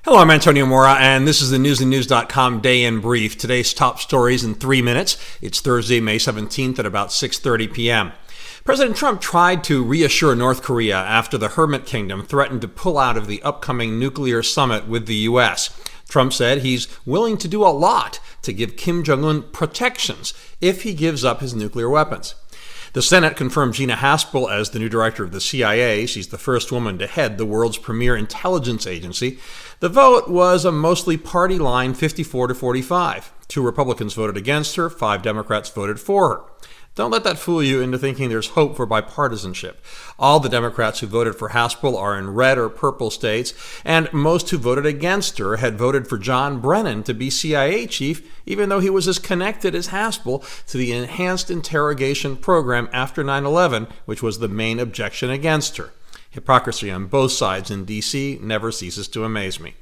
Hello, I'm Antonio Mora, and this is the newsandnews.com Day in Brief. Today's top stories in 3 minutes. It's Thursday, May 17th at about 6:30 p.m. President Trump tried to reassure North Korea after the Hermit Kingdom threatened to pull out of the upcoming nuclear summit with the U.S. Trump said he's willing to do a lot to give Kim Jong-un protections if he gives up his nuclear weapons. The Senate confirmed Gina Haspel as the new director of the CIA. She's the first woman to head the world's premier intelligence agency. The vote was a mostly party line 54-45. 2 Republicans voted against her, 5 Democrats voted for her. Don't let that fool you into thinking there's hope for bipartisanship. All the Democrats who voted for Haspel are in red or purple states, and most who voted against her had voted for John Brennan to be CIA chief, even though he was as connected as Haspel to the enhanced interrogation program after 9/11, which was the main objection against her. Hypocrisy on both sides in D.C. never ceases to amaze me.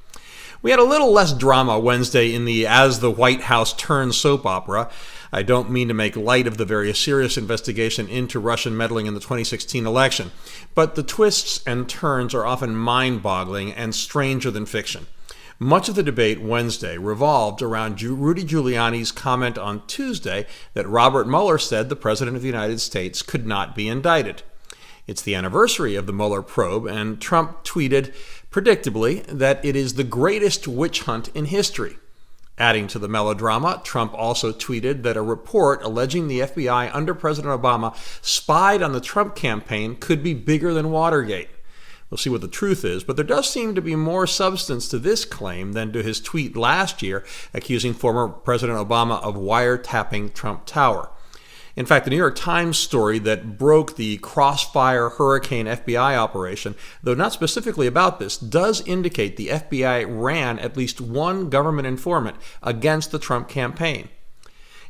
We had a little less drama Wednesday in the As the White House Turns soap opera. I don't mean to make light of the very serious investigation into Russian meddling in the 2016 election, but the twists and turns are often mind-boggling and stranger than fiction. Much of the debate Wednesday revolved around Rudy Giuliani's comment on Tuesday that Robert Mueller said the President of the United States could not be indicted. It's the anniversary of the Mueller probe, and Trump tweeted, predictably, that it is the greatest witch hunt in history. Adding to the melodrama, Trump also tweeted that a report alleging the FBI under President Obama spied on the Trump campaign could be bigger than Watergate. We'll see what the truth is, but there does seem to be more substance to this claim than to his tweet last year accusing former President Obama of wiretapping Trump Tower. In fact, the New York Times story that broke the Crossfire Hurricane FBI operation, though not specifically about this, does indicate the FBI ran at least one government informant against the Trump campaign.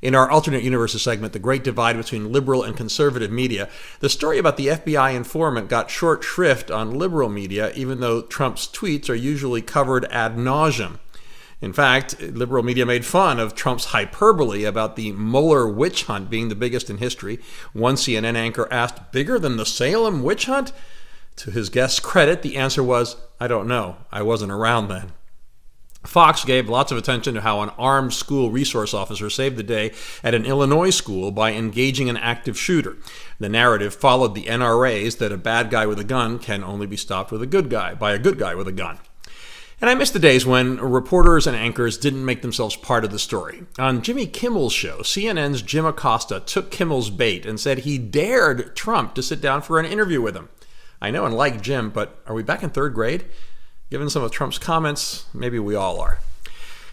In our alternate universes segment, The Great Divide Between Liberal and Conservative Media, the story about the FBI informant got short shrift on liberal media, even though Trump's tweets are usually covered ad nauseum. In fact, liberal media made fun of Trump's hyperbole about the Mueller witch hunt being the biggest in history. One CNN anchor asked, "Bigger than the Salem witch hunt?" To his guest's credit, the answer was, "I don't know. I wasn't around then." Fox gave lots of attention to how an armed school resource officer saved the day at an Illinois school by engaging an active shooter. The narrative followed the NRAs that a bad guy with a gun can only be stopped with a good guy by a good guy with a gun. And I miss the days when reporters and anchors didn't make themselves part of the story. On Jimmy Kimmel's show, CNN's Jim Acosta took Kimmel's bait and said he dared Trump to sit down for an interview with him. I know and like Jim, but are we back in 3rd grade? Given some of Trump's comments, maybe we all are.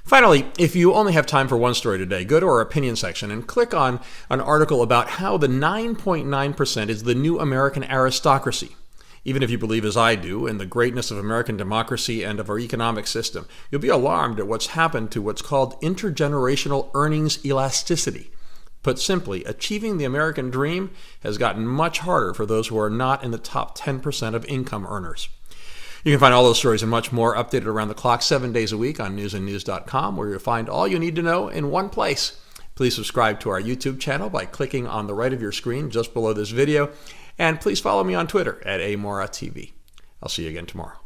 Finally, if you only have time for one story today, go to our opinion section and click on an article about how the 9.9% is the new American aristocracy. Even if you believe, as I do, in the greatness of American democracy and of our economic system, you'll be alarmed at what's happened to what's called intergenerational earnings elasticity. Put simply, achieving the American dream has gotten much harder for those who are not in the top 10% of income earners. You can find all those stories and much more updated around the clock 7 days a week on newsandnews.com, where you'll find all you need to know in one place. Please subscribe to our YouTube channel by clicking on the right of your screen just below this video. And please follow me on Twitter at @AMoraTV. I'll see you again tomorrow.